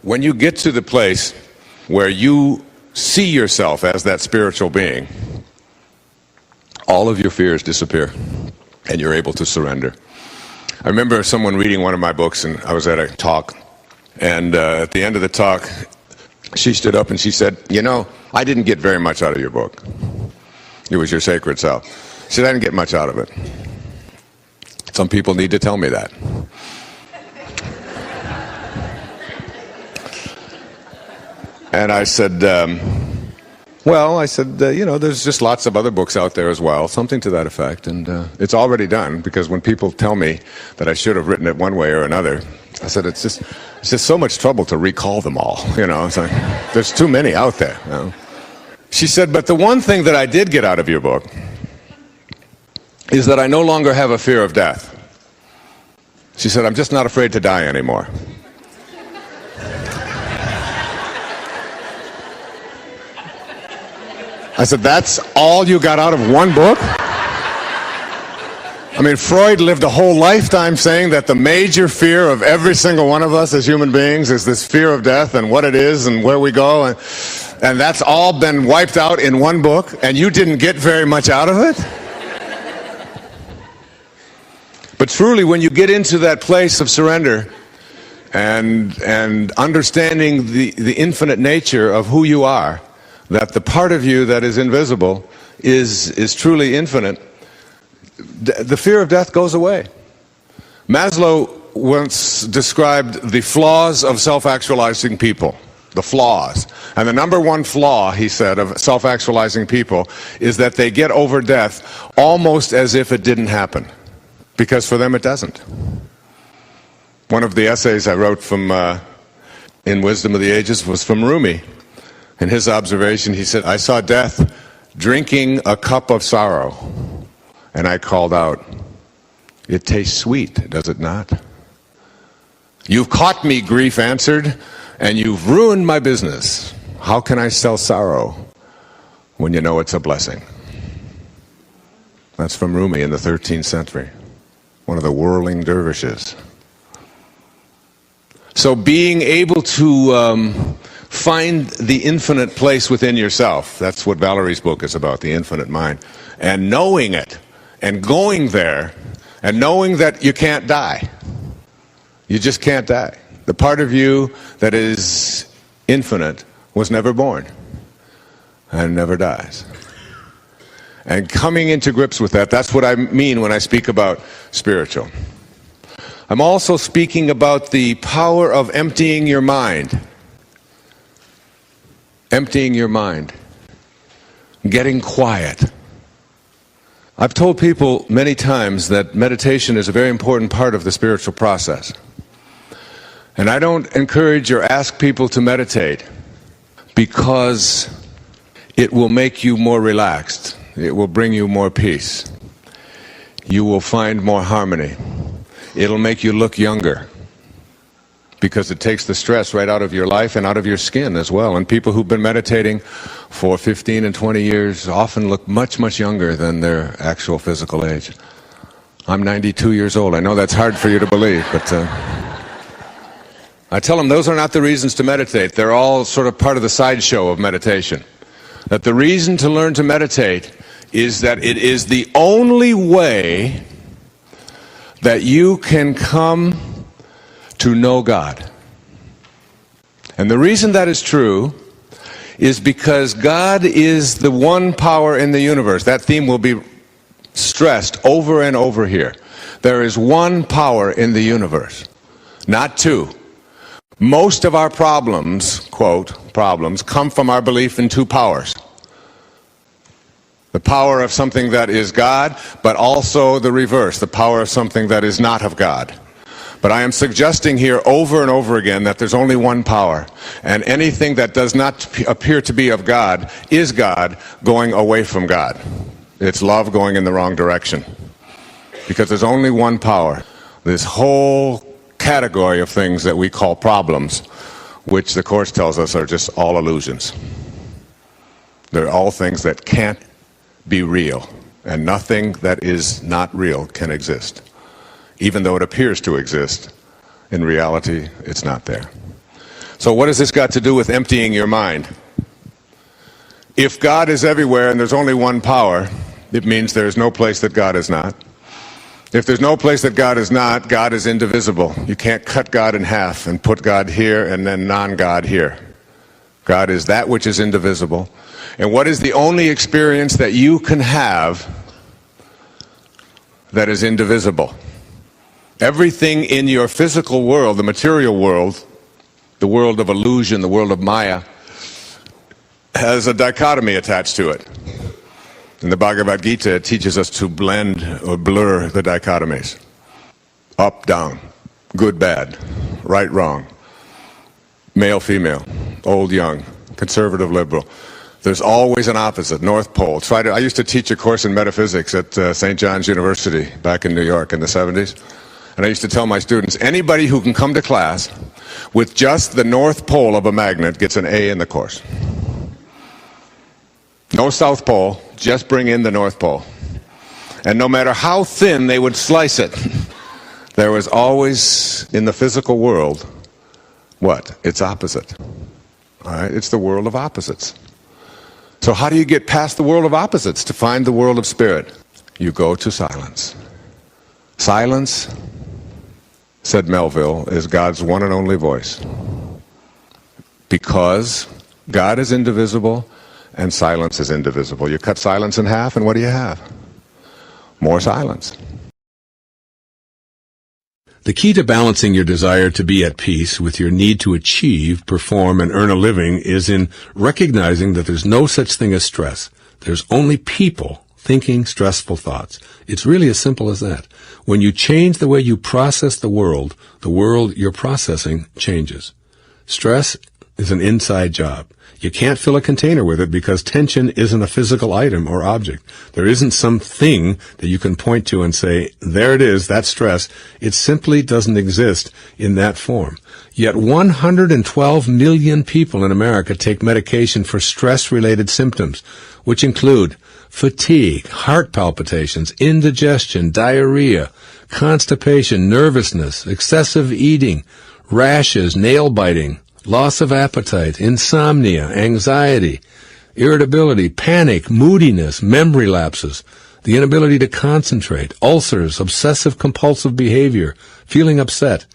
When you get to the place where you see yourself as that spiritual being, all of your fears disappear and you're able to surrender. I remember someone reading one of my books, and I was at a talk, and at the end of the talk, she stood up and she said, "You know, I didn't get very much out of your book. It was your sacred self." She said, "I didn't get much out of it. Some people need to tell me that." And I said, there's just lots of other books out there as well, something to that effect. And it's already done, because when people tell me that I should have written it one way or another, I said, it's just so much trouble to recall them all. It's like, there's too many out there. She said, "But the one thing that I did get out of your book is that I no longer have a fear of death." She said, "I'm just not afraid to die anymore." I said, "That's all you got out of one book?" I mean, Freud lived a whole lifetime saying that the major fear of every single one of us as human beings is this fear of death and what it is and where we go. And that's all been wiped out in one book, and you didn't get very much out of it? But truly, when you get into that place of surrender and understanding the infinite nature of who you are, that the part of you that is invisible is truly infinite, the fear of death goes away. Maslow once described the flaws of self-actualizing people, the flaws. And the number one flaw, he said, of self-actualizing people is that they get over death almost as if it didn't happen, because for them it doesn't. One of the essays I wrote from in Wisdom of the Ages was from Rumi. In his observation, he said, "I saw death drinking a cup of sorrow, and I called out, 'It tastes sweet, does it not?' 'You've caught me,' grief answered, 'and you've ruined my business. How can I sell sorrow when you know it's a blessing?'" That's from Rumi in the 13th century, one of the whirling dervishes. So being able to find the infinite place within yourself, that's what Valerie's book is about, the infinite mind, and knowing it, and going there, and knowing that you can't die. You just can't die. The part of you that is infinite was never born, and never dies. And coming into grips with that, that's what I mean when I speak about spiritual. I'm also speaking about the power of emptying your mind. Emptying your mind. Getting quiet. I've told people many times that meditation is a very important part of the spiritual process. And I don't encourage or ask people to meditate because it will make you more relaxed. It will bring you more peace. You will find more harmony. It'll make you look younger, because it takes the stress right out of your life and out of your skin as well. And people who've been meditating for 15 and 20 years often look much, much younger than their actual physical age. I'm 92 years old. I know that's hard for you to believe, but I tell them those are not the reasons to meditate. They're all sort of part of the sideshow of meditation. That the reason to learn to meditate is that it is the only way that you can come to know God. And the reason that is true is because God is the one power in the universe. That theme will be stressed over and over here. There is one power in the universe, not two. Most of our problems, quote, problems, come from our belief in two powers. The power of something that is God, but also the reverse, the power of something that is not of God. But I am suggesting here over and over again that there's only one power, and anything that does not appear to be of God is God going away from God. It's love going in the wrong direction, because there's only one power. This whole category of things that we call problems, which the Course tells us are just all illusions. They're all things that can't be real, and nothing that is not real can exist. Even though it appears to exist, in reality, it's not there. So what has this got to do with emptying your mind? If God is everywhere and there's only one power, it means there's no place that God is not. If there's no place that God is not, God is indivisible. You can't cut God in half and put God here and then non-God here. God is that which is indivisible. And what is the only experience that you can have that is indivisible? Everything in your physical world, the material world, the world of illusion, the world of Maya, has a dichotomy attached to it. In the Bhagavad Gita, it teaches us to blend or blur the dichotomies. Up, down, good, bad, right, wrong, male, female, old, young, conservative, liberal. There's always an opposite, North Pole. I used to teach a course in metaphysics at St. John's University back in New York in the 70s. And I used to tell my students, anybody who can come to class with just the North Pole of a magnet gets an A in the course. No South Pole, just bring in the North Pole. And no matter how thin they would slice it, there was always, in the physical world, what? Its opposite. All right? It's the world of opposites. So how do you get past the world of opposites to find the world of spirit? You go to silence. Silence, said Melville, is God's one and only voice. Because God is indivisible and silence is indivisible. You cut silence in half and what do you have? More silence. The key to balancing your desire to be at peace with your need to achieve, perform, and earn a living is in recognizing that there's no such thing as stress. There's only people thinking stressful thoughts. It's really as simple as that. When you change the way you process the world you're processing changes. Stress is an inside job. You can't fill a container with it because tension isn't a physical item or object. There isn't some thing that you can point to and say, there it is, that's stress. It simply doesn't exist in that form. Yet 112 million people in America take medication for stress-related symptoms, which include fatigue, heart palpitations, indigestion, diarrhea, constipation, nervousness, excessive eating, rashes, nail biting, loss of appetite, insomnia, anxiety, irritability, panic, moodiness, memory lapses, the inability to concentrate, ulcers, obsessive-compulsive behavior, feeling upset,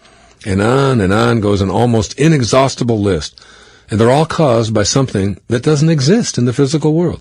and on goes an almost inexhaustible list. And they're all caused by something that doesn't exist in the physical world.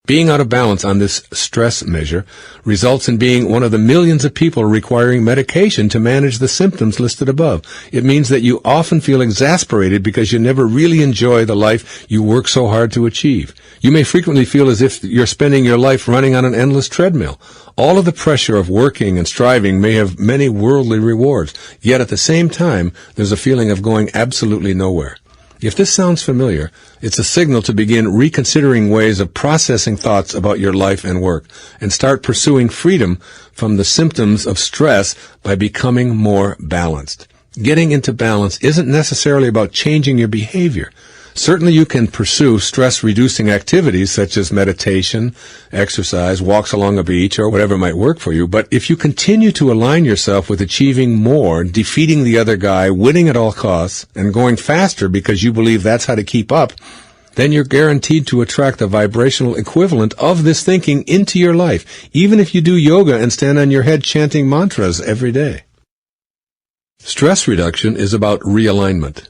Being out of balance on this stress measure results in being one of the millions of people requiring medication to manage the symptoms listed above. It means that you often feel exasperated because you never really enjoy the life you work so hard to achieve. You may frequently feel as if you're spending your life running on an endless treadmill. All of the pressure of working and striving may have many worldly rewards, yet at the same time, there's a feeling of going absolutely nowhere. If this sounds familiar, it's a signal to begin reconsidering ways of processing thoughts about your life and work, and start pursuing freedom from the symptoms of stress by becoming more balanced. Getting into balance isn't necessarily about changing your behavior. Certainly you can pursue stress-reducing activities such as meditation, exercise, walks along a beach, or whatever might work for you, but if you continue to align yourself with achieving more, defeating the other guy, winning at all costs, and going faster because you believe that's how to keep up, then you're guaranteed to attract the vibrational equivalent of this thinking into your life, even if you do yoga and stand on your head chanting mantras every day. Stress reduction is about realignment.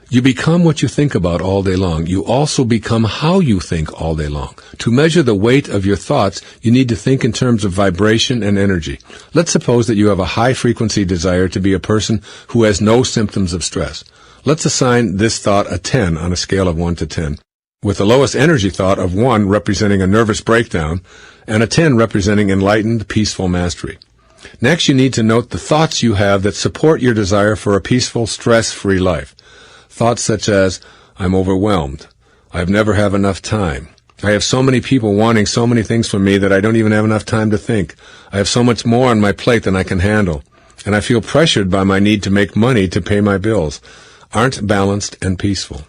You become what you think about all day long. You also become how you think all day long. To measure the weight of your thoughts, you need to think in terms of vibration and energy. Let's suppose that you have a high-frequency desire to be a person who has no symptoms of stress. Let's assign this thought a 10 on a scale of 1 to 10, with the lowest energy thought of 1 representing a nervous breakdown and a 10 representing enlightened, peaceful mastery. Next, you need to note the thoughts you have that support your desire for a peaceful, stress-free life. Thoughts such as, I'm overwhelmed, I've never have enough time, I have so many people wanting so many things from me that I don't even have enough time to think, I have so much more on my plate than I can handle, and I feel pressured by my need to make money to pay my bills, aren't balanced and peaceful.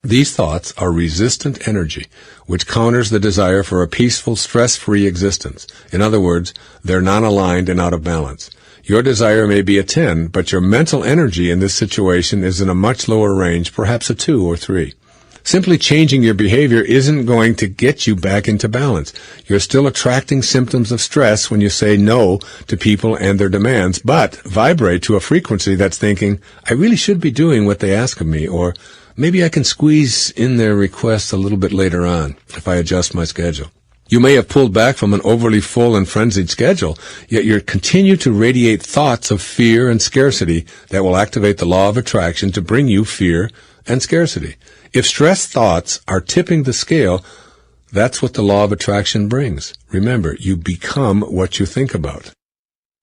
These thoughts are resistant energy, which counters the desire for a peaceful, stress-free existence. In other words, they're non-aligned and out of balance. Your desire may be a 10, but your mental energy in this situation is in a much lower range, perhaps a 2 or 3. Simply changing your behavior isn't going to get you back into balance. You're still attracting symptoms of stress when you say no to people and their demands, but vibrate to a frequency that's thinking, I really should be doing what they ask of me, or maybe I can squeeze in their requests a little bit later on if I adjust my schedule. You may have pulled back from an overly full and frenzied schedule, yet you continue to radiate thoughts of fear and scarcity that will activate the law of attraction to bring you fear and scarcity. If stress thoughts are tipping the scale, that's what the law of attraction brings. Remember, you become what you think about.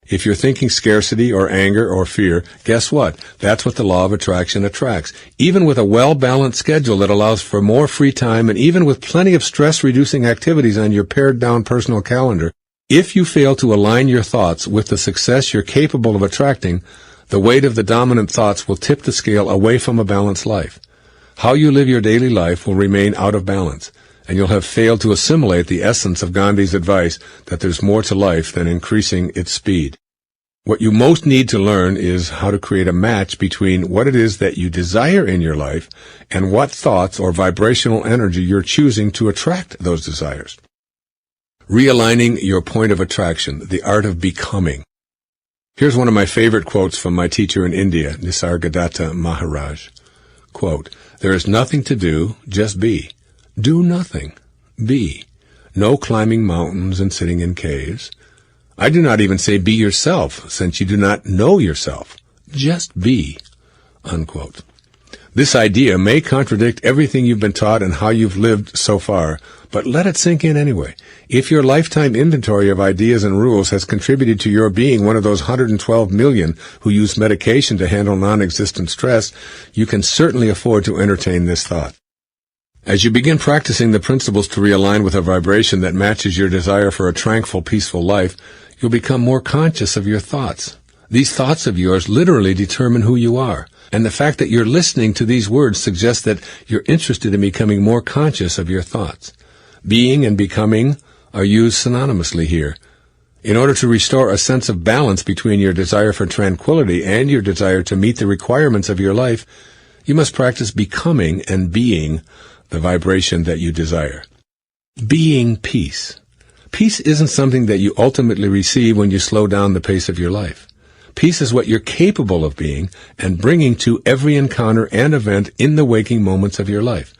If you're thinking scarcity or anger or fear, guess what? That's what the law of attraction attracts. Even with a well-balanced schedule that allows for more free time, and even with plenty of stress-reducing activities on your pared-down personal calendar, if you fail to align your thoughts with the success you're capable of attracting, the weight of the dominant thoughts will tip the scale away from a balanced life. How you live your daily life will remain out of balance, and you'll have failed to assimilate the essence of Gandhi's advice that there's more to life than increasing its speed. What you most need to learn is how to create a match between what it is that you desire in your life and what thoughts or vibrational energy you're choosing to attract those desires. Realigning your point of attraction, the art of becoming. Here's one of my favorite quotes from my teacher in India, Nisargadatta Maharaj. Quote, there is nothing to do, just be. Do nothing. Be. No climbing mountains and sitting in caves. I do not even say be yourself, since you do not know yourself. Just be. Unquote. This idea may contradict everything you've been taught and how you've lived so far, but let it sink in anyway. If your lifetime inventory of ideas and rules has contributed to your being one of those 112 million who use medication to handle non-existent stress, you can certainly afford to entertain this thought. As you begin practicing the principles to realign with a vibration that matches your desire for a tranquil, peaceful life, you'll become more conscious of your thoughts. These thoughts of yours literally determine who you are. And the fact that you're listening to these words suggests that you're interested in becoming more conscious of your thoughts. Being and becoming are used synonymously here. In order to restore a sense of balance between your desire for tranquility and your desire to meet the requirements of your life, you must practice becoming and being the vibration that you desire. Being peace. Peace isn't something that you ultimately receive when you slow down the pace of your life. Peace is what you're capable of being and bringing to every encounter and event in the waking moments of your life.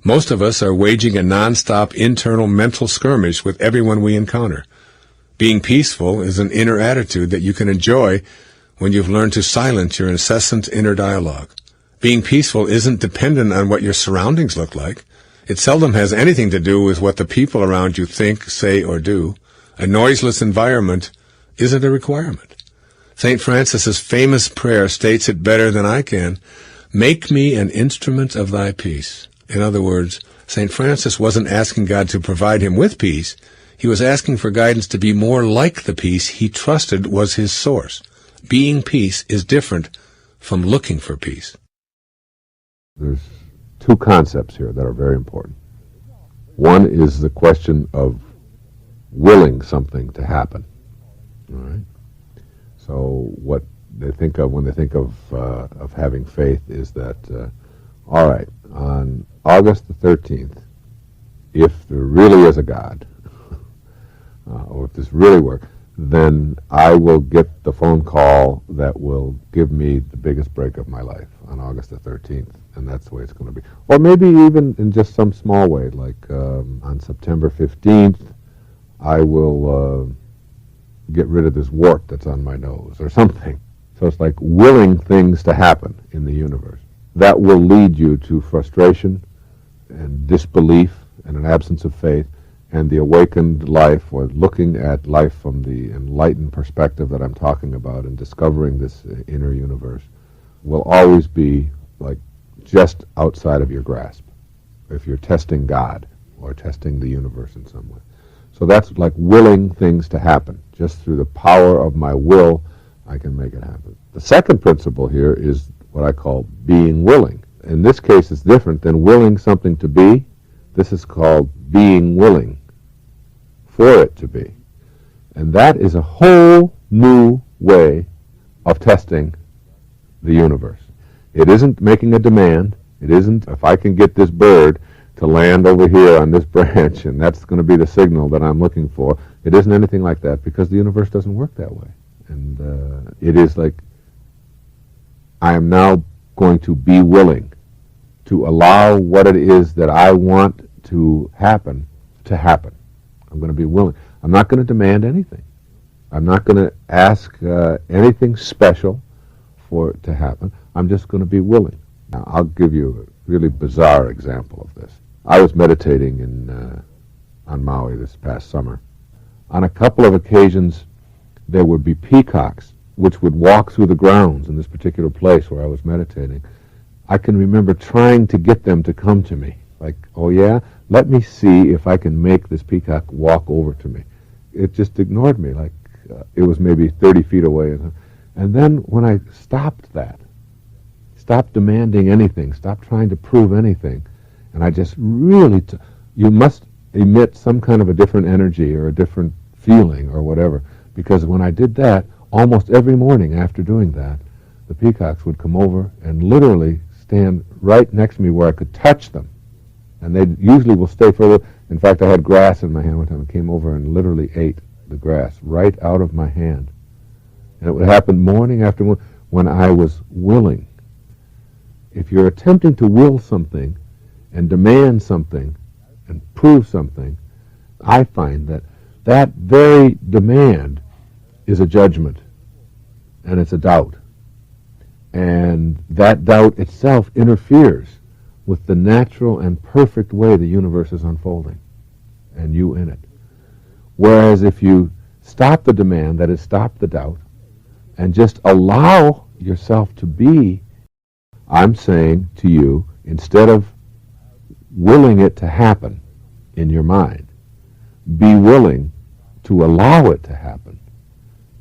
Most of us are waging a non-stop internal mental skirmish with everyone we encounter. Being peaceful is an inner attitude that you can enjoy when you've learned to silence your incessant inner dialogue. Being peaceful isn't dependent on what your surroundings look like. It seldom has anything to do with what the people around you think, say, or do. A noiseless environment isn't a requirement. St. Francis's famous prayer states it better than I can. Make me an instrument of thy peace. In other words, St. Francis wasn't asking God to provide him with peace. He was asking for guidance to be more like the peace he trusted was his source. Being peace is different from looking for peace. There's two concepts here that are very important. One is the question of willing something to happen. All right? So what they think of when they think of having faith is that, all right, on August the 13th, if there really is a God, or if this really works, then I will get the phone call that will give me the biggest break of my life on August the 13th, and that's the way it's going to be. Or maybe even in just some small way, like on September 15th, I will get rid of this wart that's on my nose or something. So it's like willing things to happen in the universe. That will lead you to frustration and disbelief and an absence of faith, and the awakened life, or looking at life from the enlightened perspective that I'm talking about and discovering this inner universe, will always be like just outside of your grasp if you're testing God or testing the universe in some way. So that's like willing things to happen. Just through the power of my will, I can make it happen. The second principle here is what I call being willing. In this case, it's different than willing something to be. This is called being willing for it to be. And that is a whole new way of testing the universe. It isn't making a demand. It isn't, if I can get this bird to land over here on this branch and that's going to be the signal that I'm looking for. It isn't anything like that because the universe doesn't work that way. And it is like, I am now going to be willing to allow what it is that I want to happen to happen. I'm going to be willing. I'm not going to demand anything. I'm not going to ask anything special for it to happen. I'm just going to be willing. Now, I'll give you a really bizarre example of this. I was meditating on Maui this past summer. On a couple of occasions, there would be peacocks which would walk through the grounds in this particular place where I was meditating. I can remember trying to get them to come to me. Like, oh yeah, let me see if I can make this peacock walk over to me. It just ignored me, like it was maybe 30 feet away. And then when I stopped that, stopped demanding anything, stopped trying to prove anything, and I just really, you must emit some kind of a different energy or a different feeling or whatever, because when I did that, almost every morning after doing that, the peacocks would come over and literally stand right next to me where I could touch them. And they usually will stay further. In fact, I had grass in my hand one time and came over and literally ate the grass right out of my hand. And it would happen morning after morning when I was willing. If you're attempting to will something and demand something and prove something, I find that that very demand is a judgment and it's a doubt. And that doubt itself interferes with the natural and perfect way the universe is unfolding, and you in it. Whereas if you stop the demand, that is, stop the doubt, and just allow yourself to be, I'm saying to you, instead of willing it to happen in your mind, be willing to allow it to happen.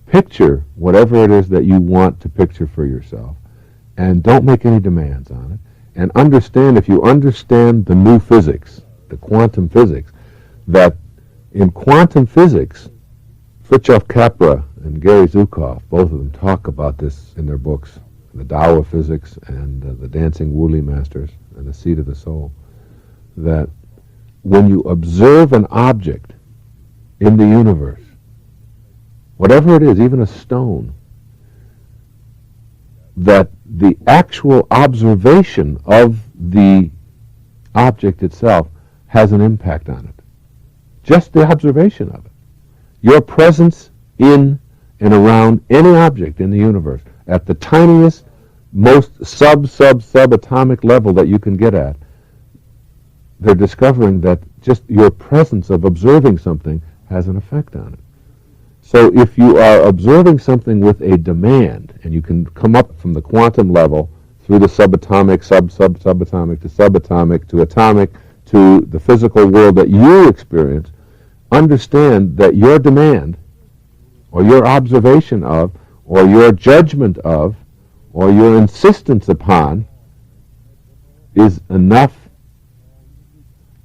Picture whatever it is that you want to picture for yourself, and don't make any demands on it. And understand, if you understand the new physics, the quantum physics, that in quantum physics, Fritjof Capra and Gary Zukav, both of them talk about this in their books, The Tao of Physics and The Dancing Wooly Masters and The Seed of the Soul, that when you observe an object in the universe, whatever it is, even a stone, that the actual observation of the object itself has an impact on it. Just the observation of it. Your presence in and around any object in the universe at the tiniest, most subatomic level that you can get at, they're discovering that just your presence of observing something has an effect on it. So if you are observing something with a demand, and you can come up from the quantum level through the subatomic, subatomic to subatomic to atomic to the physical world that you experience, understand that your demand or your observation of or your judgment of or your insistence upon is enough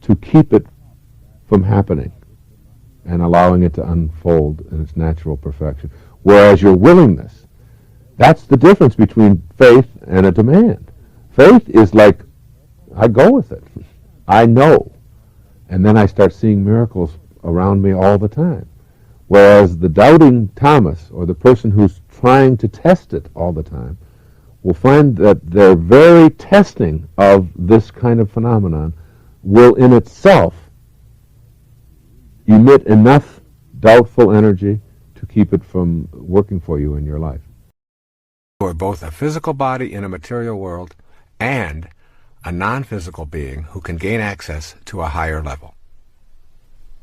to keep it from happening and allowing it to unfold in its natural perfection. Whereas your willingness, that's the difference between faith and a demand. Faith is like, I go with it. I know. And then I start seeing miracles around me all the time. Whereas the doubting Thomas, or the person who's trying to test it all the time, will find that their very testing of this kind of phenomenon will in itself emit enough doubtful energy to keep it from working for you in your life. You are both a physical body in a material world and a non-physical being who can gain access to a higher level.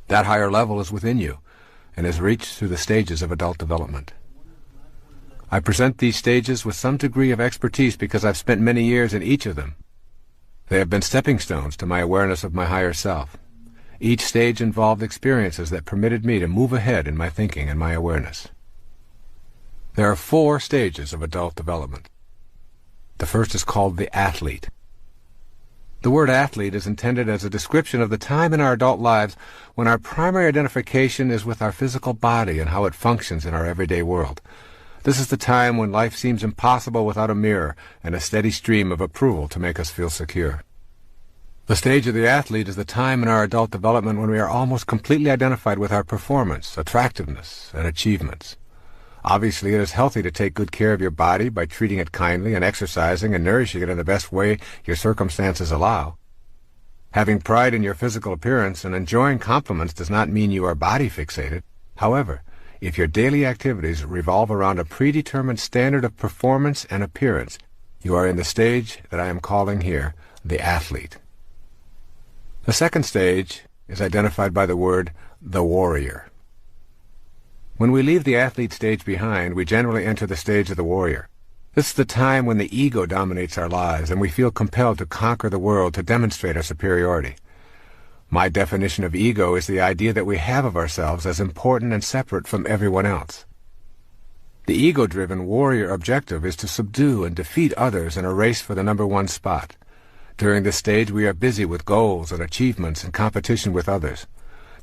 That higher level is within you and is reached through the stages of adult development. I present these stages with some degree of expertise because I've spent many years in each of them. They have been stepping stones to my awareness of my higher self. Each stage involved experiences that permitted me to move ahead in my thinking and my awareness. There are 4 stages of adult development. The first is called the athlete. The word athlete is intended as a description of the time in our adult lives when our primary identification is with our physical body and how it functions in our everyday world. This is the time when life seems impossible without a mirror and a steady stream of approval to make us feel secure. The stage of the athlete is the time in our adult development when we are almost completely identified with our performance, attractiveness, and achievements. Obviously, it is healthy to take good care of your body by treating it kindly and exercising and nourishing it in the best way your circumstances allow. Having pride in your physical appearance and enjoying compliments does not mean you are body fixated. However, if your daily activities revolve around a predetermined standard of performance and appearance, you are in the stage that I am calling here the athlete. The second stage is identified by the word the warrior. When we leave the athlete stage behind, we generally enter the stage of the warrior. This is the time when the ego dominates our lives and we feel compelled to conquer the world to demonstrate our superiority. My definition of ego is the idea that we have of ourselves as important and separate from everyone else. The ego-driven warrior objective is to subdue and defeat others in a race for the number one spot. During this stage, we are busy with goals and achievements and competition with others.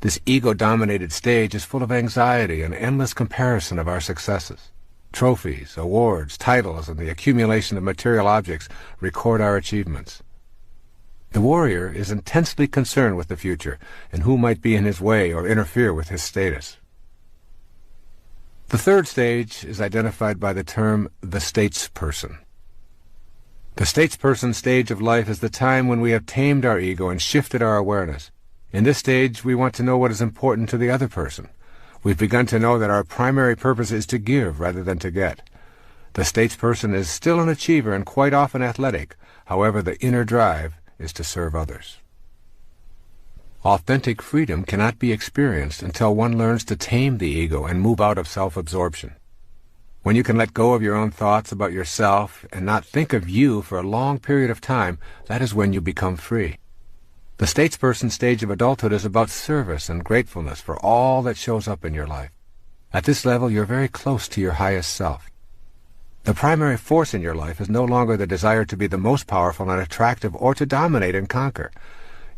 This ego-dominated stage is full of anxiety and endless comparison of our successes. Trophies, awards, titles, and the accumulation of material objects record our achievements. The warrior is intensely concerned with the future and who might be in his way or interfere with his status. The third stage is identified by the term the statesperson. The statesperson stage of life is the time when we have tamed our ego and shifted our awareness. In this stage, we want to know what is important to the other person. We've begun to know that our primary purpose is to give rather than to get. The statesperson is still an achiever and quite often athletic. However, the inner drive is to serve others. Authentic freedom cannot be experienced until one learns to tame the ego and move out of self-absorption. When you can let go of your own thoughts about yourself and not think of you for a long period of time, that is when you become free. The statesperson stage of adulthood is about service and gratefulness for all that shows up in your life. At this level, you're very close to your highest self. The primary force in your life is no longer the desire to be the most powerful and attractive or to dominate and conquer.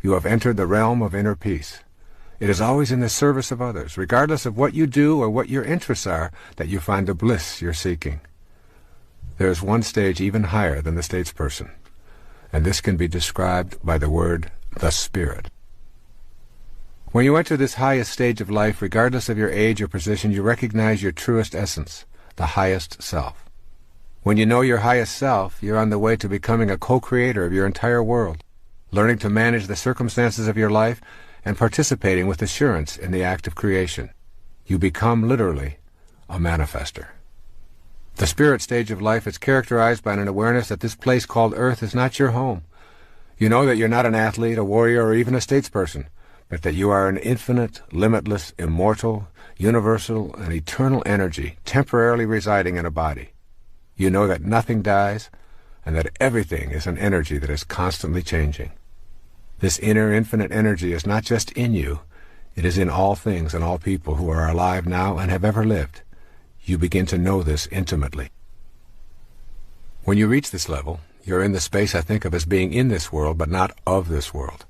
You have entered the realm of inner peace. It is always in the service of others, regardless of what you do or what your interests are, that you find the bliss you're seeking. There is one stage even higher than the statesperson, and this can be described by the word the spirit. When you enter this highest stage of life, regardless of your age or position, you recognize your truest essence, the highest self. When you know your highest self, you're on the way to becoming a co-creator of your entire world, learning to manage the circumstances of your life and participating with assurance in the act of creation. You become, literally, a manifester. The spirit stage of life is characterized by an awareness that this place called Earth is not your home. You know that you're not an athlete, a warrior, or even a statesperson, but that you are an infinite, limitless, immortal, universal, and eternal energy temporarily residing in a body. You know that nothing dies, and that everything is an energy that is constantly changing. This inner infinite energy is not just in you, it is in all things and all people who are alive now and have ever lived. You begin to know this intimately. When you reach this level, you're in the space I think of as being in this world, but not of this world.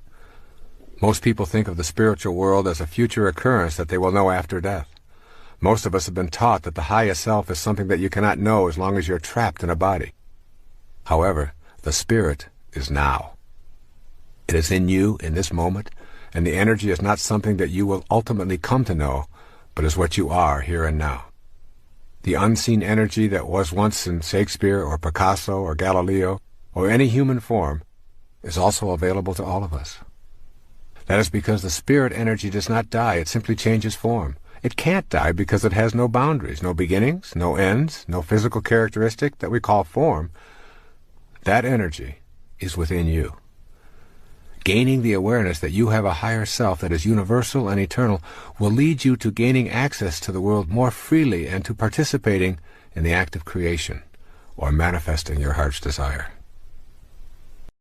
Most people think of the spiritual world as a future occurrence that they will know after death. Most of us have been taught that the highest self is something that you cannot know as long as you're trapped in a body. However, the spirit is now. It is in you in this moment, and the energy is not something that you will ultimately come to know, but is what you are here and now. The unseen energy that was once in Shakespeare or Picasso or Galileo or any human form is also available to all of us. That is because the spirit energy does not die, it simply changes form. It can't die because it has no boundaries, no beginnings, no ends, no physical characteristic that we call form. That energy is within you. Gaining the awareness that you have a higher self that is universal and eternal will lead you to gaining access to the world more freely and to participating in the act of creation or manifesting your heart's desire.